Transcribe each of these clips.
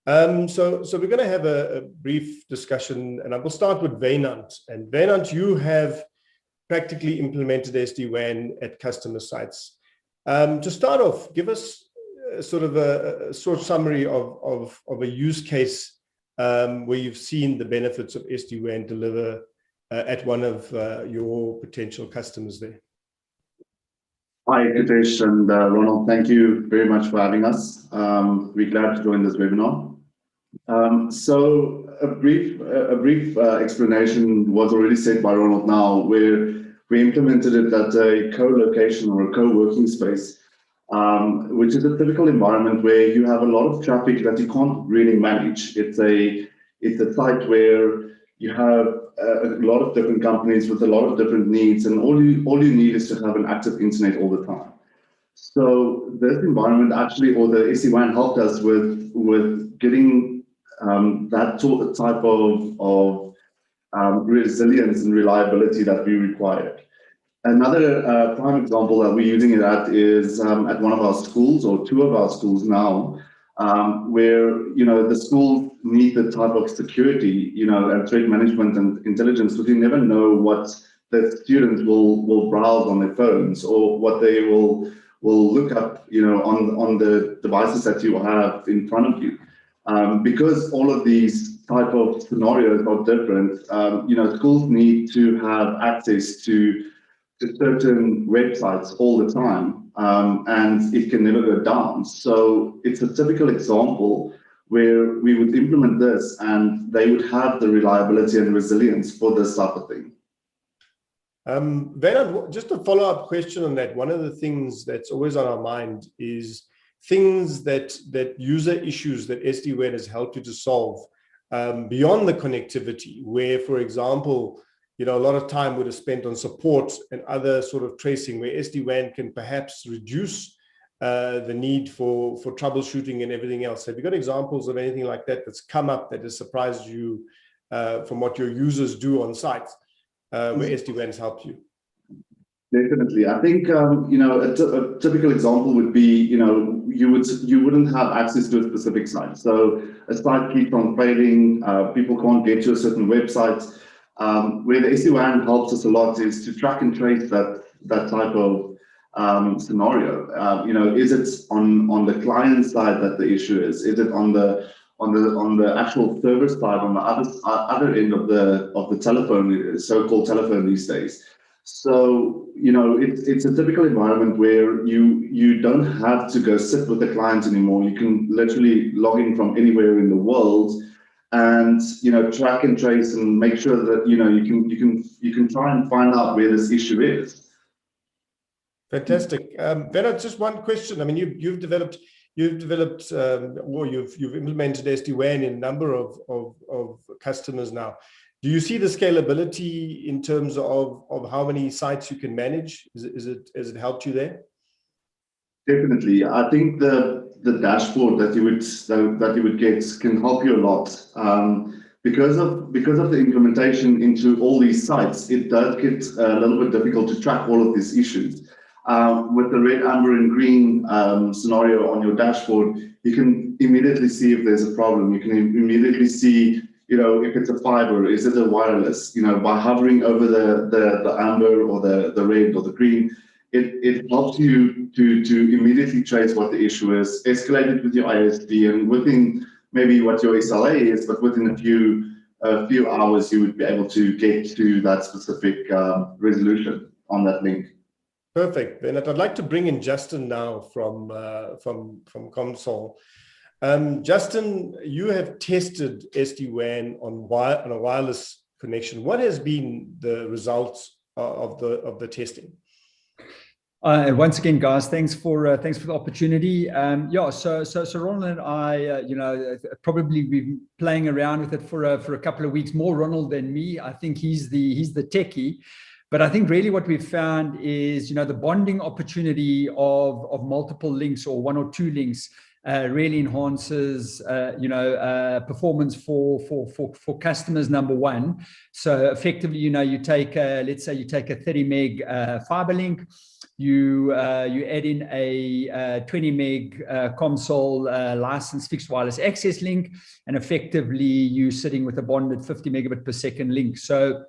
So we're going to have a brief discussion, and I will start with Wynand. And Wynand, you have practically implemented SD-WAN at customer sites. To start off, give us sort of a short summary of a use case where you've seen the benefits of SD-WAN deliver at one of your potential customers there. Hi, Kitesh and Ronald. Thank you very much for having us. We're glad to join this webinar. So a brief explanation was already said by Ronald now, where we implemented it at a co-location or a co-working space, which is a typical environment where you have a lot of traffic that you can't really manage. It's a site where you have a lot of different companies with a lot of different needs, and all you need is to have an active internet all the time. So this environment actually, or the SD-WAN helped us with getting that type of resilience and reliability that we required. Another prime example that we're using it at is at one of our schools, or two of our schools now, where the schools need the type of security, and threat management and intelligence, because you never know what the students will browse on their phones, or what they will look up, on the devices that you have in front of you. Because all of these type of scenarios are different, schools need to have access to certain websites all the time, and it can never go down. So it's a typical example where we would implement this and they would have the reliability and resilience for this type of thing. Wynand, just a follow-up question on that. One of the things that's always on our mind is things that user issues that SD-WAN has helped you to solve beyond the connectivity, where, for example, a lot of time would have spent on support and other sort of tracing, where SD-WAN can perhaps reduce the need for troubleshooting and everything else. Have you got examples of anything like that that's come up that has surprised you from what your users do on site, where SD-WAN has helped you? Definitely. I think, a typical example would be, you wouldn't have access to a specific site. So a site keeps on failing, people can't get to a certain website. Where the SD-WAN helps us a lot is to track and trace that type of scenario. Is it on the client side that the issue is? Is it on the actual server side, on the other end of the telephone, so-called telephone these days? So, it's a typical environment where you don't have to go sit with the client anymore. You can literally log in from anywhere in the world and, track and trace and make sure that, you can try and find out where this issue is. Fantastic. Wynand, just one question. I mean, you've developed or you've implemented SD-WAN in a number of customers now. Do you see the scalability in terms of how many sites you can manage? Has it helped you there? Definitely. I think the dashboard that you would get can help you a lot. Because of the implementation into all these sites, it does get a little bit difficult to track all of these issues. With the red, amber, and green scenario on your dashboard, you can immediately see if there's a problem. You can immediately see, if it's a fiber, is it a wireless? By hovering over the amber or the red or the green, it helps you to immediately trace what the issue is, escalate it with your ISP, and within maybe what your SLA is, but within a few hours, you would be able to get to that specific resolution on that link. Perfect. Then I'd like to bring in Justin now from Comsol. Justin, you have tested SD-WAN on a wireless connection. What has been the results of the testing? Once again, guys, thanks for the opportunity. So Ronald and I, probably been playing around with it for a couple of weeks. More Ronald than me. I think he's the techie. But I think really what we've found is, the bonding opportunity of multiple links or one or two links really enhances, performance for customers, number one. So effectively, you take, let's say you take a 30 meg fiber link, you add in a 20 meg Comsol licensed fixed wireless access link, and effectively you sitting with a bonded 50 megabit per second link. So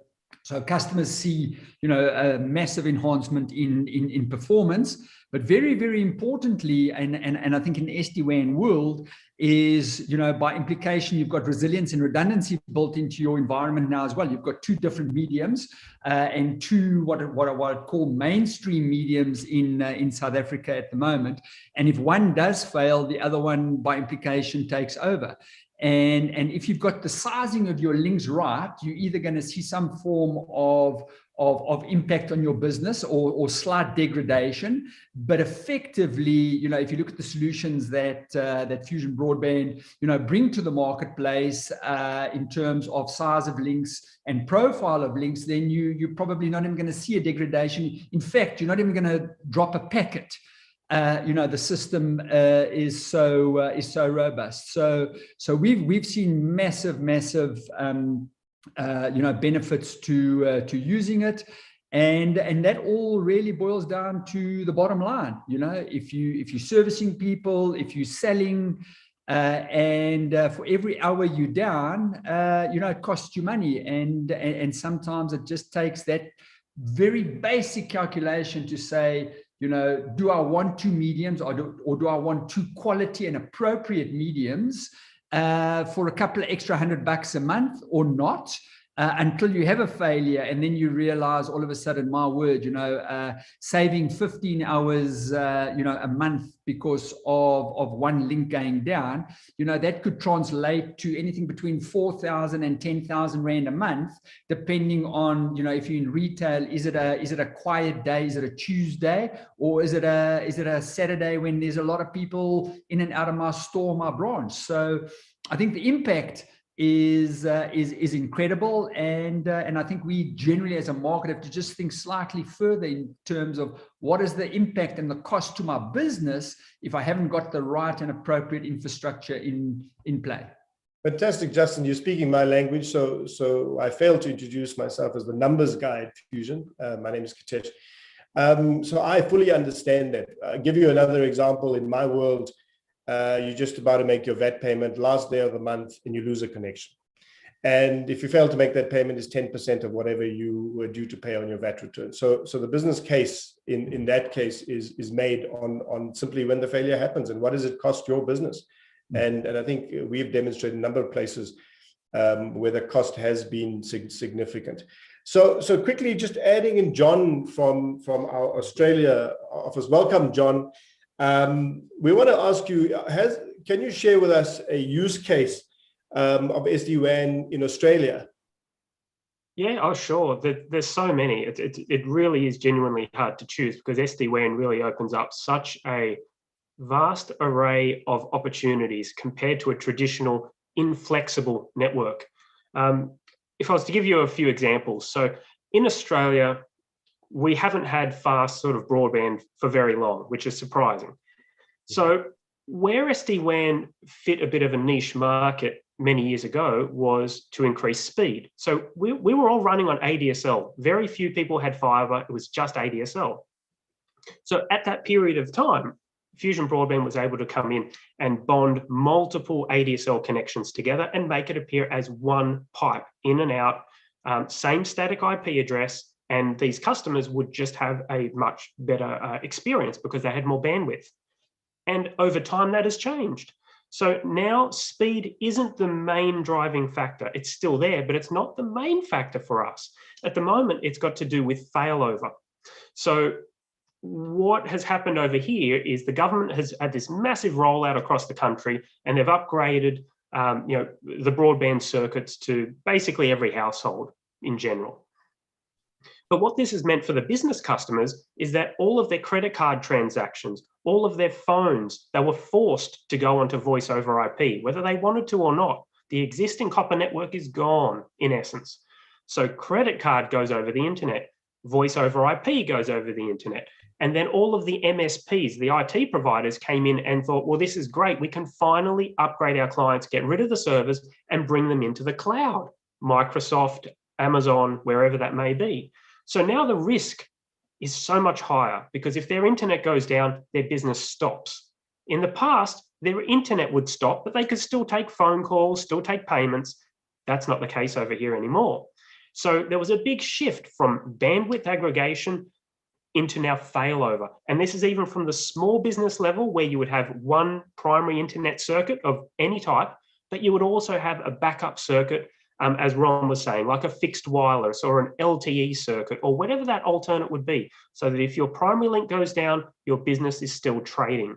customers see, a massive enhancement in performance, but very, very importantly, and I think in the SD-WAN world is, by implication, you've got resilience and redundancy built into your environment now as well. You've got two different mediums and two what I call mainstream mediums in South Africa at the moment. And if one does fail, the other one by implication takes over. And if you've got the sizing of your links right, you're either going to see some form of impact on your business or slight degradation. But effectively, if you look at the solutions that Fusion Broadband, bring to the marketplace in terms of size of links and profile of links, then you're probably not even going to see a degradation. In fact, you're not even going to drop a packet. The system is so robust. So we've seen massive benefits to using it, and that all really boils down to the bottom line. If you're servicing people, if you're selling, and for every hour you're down, it costs you money, and sometimes it just takes that very basic calculation to say, do I want two mediums or do I want two quality and appropriate mediums for a couple of extra $100 a month or not? Until you have a failure, and then you realize all of a sudden, my word, saving 15 hours, a month because of one link going down, that could translate to anything between 4,000 and 10,000 Rand a month, depending on, if you're in retail, is it a quiet day? Is it a Tuesday? Or is it a Saturday when there's a lot of people in and out of my store, my branch? So I think the impact is incredible, and I think we generally as a market have to just think slightly further in terms of what is the impact and the cost to my business if I haven't got the right and appropriate infrastructure in play. Fantastic, Justin. You're speaking my language, so I failed to introduce myself as the numbers guy at Fusion. My name is Kitesh. So I fully understand that. I'll give you another example. In my world, you're just about to make your VAT payment last day of the month and you lose a connection. And if you fail to make that payment, is 10% of whatever you were due to pay on your VAT return. So the business case in that case is made on simply when the failure happens and what does it cost your business. And I think we've demonstrated a number of places where the cost has been significant. So quickly, just adding in John from our Australia office. Welcome, John. We want to ask you, can you share with us a use case of SD-WAN in Australia? Yeah, oh, sure. There's so many. It really is genuinely hard to choose because SD-WAN really opens up such a vast array of opportunities compared to a traditional inflexible network. If I was to give you a few examples, so in Australia, we haven't had fast sort of broadband for very long, which is surprising. So where SD-WAN fit a bit of a niche market many years ago was to increase speed. So we were all running on ADSL. Very few people had fiber. It was just ADSL. So at that period of time, Fusion Broadband was able to come in and bond multiple ADSL connections together and make it appear as one pipe in and out, same static IP address, and these customers would just have a much better experience because they had more bandwidth. And over time, that has changed. So now speed isn't the main driving factor. It's still there, but it's not the main factor for us. At the moment, it's got to do with failover. So what has happened over here is the government has had this massive rollout across the country, and they've upgraded the broadband circuits to basically every household in general. But what this has meant for the business customers is that all of their credit card transactions, all of their phones, they were forced to go onto voice over IP, whether they wanted to or not. The existing copper network is gone, in essence. So credit card goes over the internet. voice over IP goes over the internet. And then all of the MSPs, the IT providers, came in and thought, well, this is great. We can finally upgrade our clients, get rid of the servers and bring them into the cloud, Microsoft, Amazon, wherever that may be. So now the risk is so much higher because if their internet goes down, their business stops. In the past, their internet would stop, but they could still take phone calls, still take payments. That's not the case over here anymore. So there was a big shift from bandwidth aggregation into now failover. And this is even from the small business level where you would have one primary internet circuit of any type, but you would also have a backup circuit, as Ron was saying, like a fixed wireless or an LTE circuit or whatever that alternate would be, so that if your primary link goes down, your business is still trading.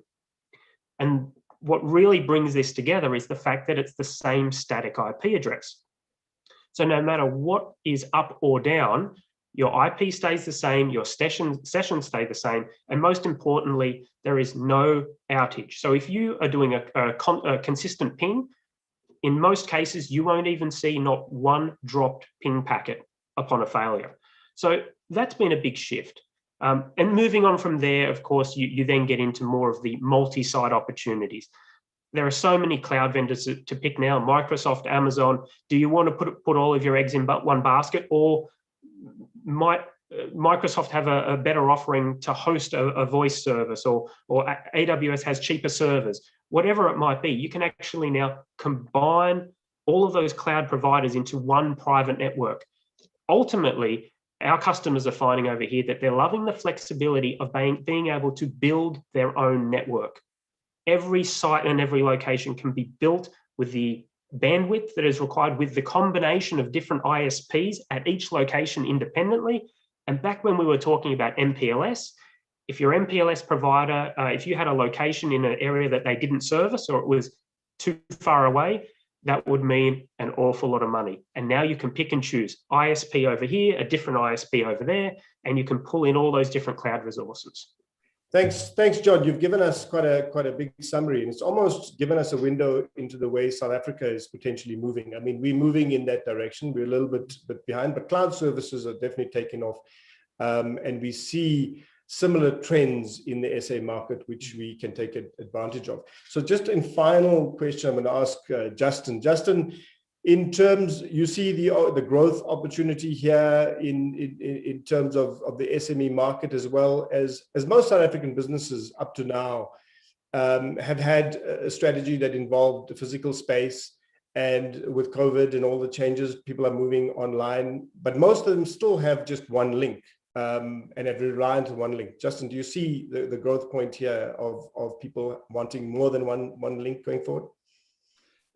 And what really brings this together is the fact that it's the same static IP address. So no matter what is up or down, your IP stays the same, your sessions stay the same, and most importantly, there is no outage. So if you are doing a consistent ping, in most cases, you won't even see not one dropped ping packet upon a failure. So that's been a big shift. And moving on from there, of course, you then get into more of the multi-site opportunities. There are so many cloud vendors to pick now, Microsoft, Amazon. Do you want to put all of your eggs in one basket, or might Microsoft have a better offering to host a voice service, or AWS has cheaper servers? Whatever it might be, you can actually now combine all of those cloud providers into one private network. Ultimately, our customers are finding over here that they're loving the flexibility of being able to build their own network. Every site and every location can be built with the bandwidth that is required, with the combination of different ISPs at each location independently. And back when we were talking about MPLS, if your MPLS provider, if you had a location in an area that they didn't service or it was too far away, that would mean an awful lot of money. And now you can pick and choose ISP over here, a different ISP over there, and you can pull in all those different cloud resources. Thanks, John. You've given us quite a big summary, and it's almost given us a window into the way South Africa is potentially moving. I mean, we're moving in that direction. We're a little bit behind, but cloud services are definitely taking off, and we see similar trends in the SA market, which we can take advantage of. So just in final question, I'm going to ask Justin. Justin, in terms, you see the growth opportunity here in terms of the SME market, as well as most South African businesses up to now have had a strategy that involved the physical space, and with COVID and all the changes, people are moving online, but most of them still have just one link. And have reliant on one link. Justin, do you see the growth point here of people wanting more than one link going forward?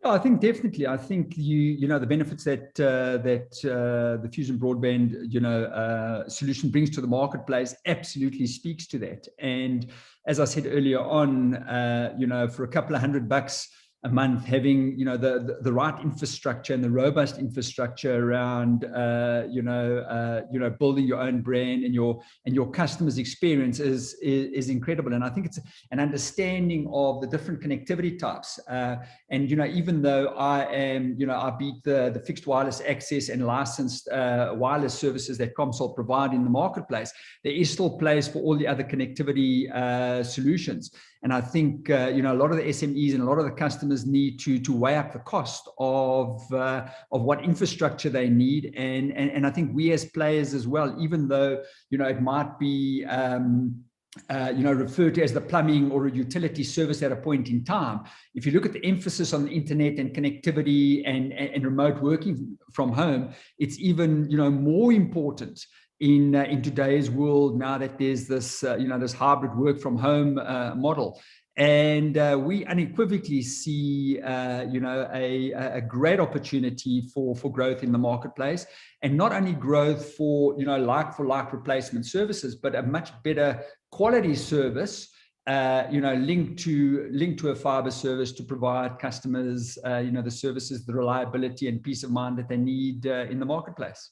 Yeah, I think definitely. I think you know the benefits that the Fusion Broadband solution brings to the marketplace absolutely speaks to that. And as I said earlier on, for a couple of $100 a month, having the right infrastructure and the robust infrastructure around building your own brand and your customers' experience is incredible. And I think it's an understanding of the different connectivity types. And even though I beat the fixed wireless access and licensed wireless services that Comsol provide in the marketplace, there is still place for all the other connectivity solutions. And I think a lot of the SMEs and a lot of the customers need to weigh up the cost of what infrastructure they need, and I think we as players as well, even though it might be referred to as the plumbing or a utility service at a point in time. If you look at the emphasis on the internet and connectivity and remote working from home, it's even more important in today's world, now that there's this this hybrid work from home model. And we unequivocally see a great opportunity for growth in the marketplace, and not only growth for like replacement services, but a much better quality service linked to a fiber service to provide customers the services, the reliability and peace of mind that they need in the marketplace.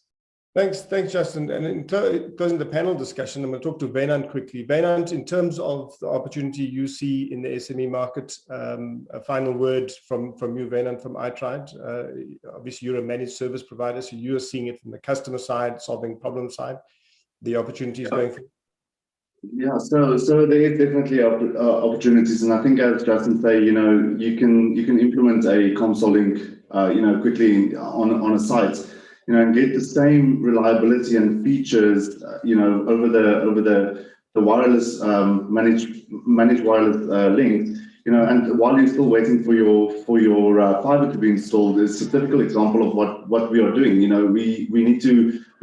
Thanks, Justin. And in closing the panel discussion, I'm going to talk to Wynand quickly. Wynand, in terms of the opportunity you see in the SME market, a final word from you, Wynand, from iTried. Obviously, you're a managed service provider, so you're seeing it from the customer side, solving problem side. the opportunities going forward? Yeah, so there is definitely opportunities, and I think, as Justin say, you know, you can implement a Comsol link, you know, quickly on a site, you know, and get the same reliability and features, you know, over the wireless managed wireless link, you know, and while you're still waiting for your fiber to be installed. It's a typical example of what we are doing. You know, we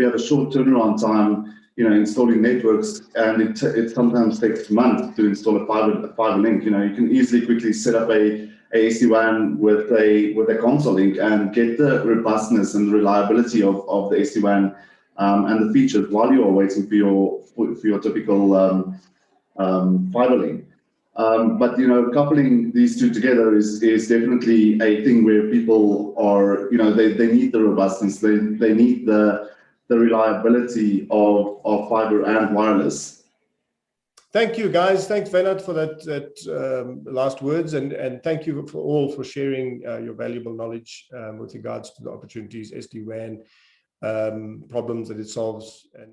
have a short turnaround time, you know, installing networks, and it sometimes takes months to install a fiber link. You know, you can easily quickly set up a SD-WAN with a Comsol link and get the robustness and reliability of the SD-WAN and the features while you are waiting for your typical fiber link. But you know, coupling these two together is definitely a thing where people are, you know, they need the robustness, they need the reliability of fiber and wireless. Thank you, guys. Thanks, Wynand, for that last words, and thank you for sharing your valuable knowledge with regards to the opportunities SD-WAN problems that it solves. And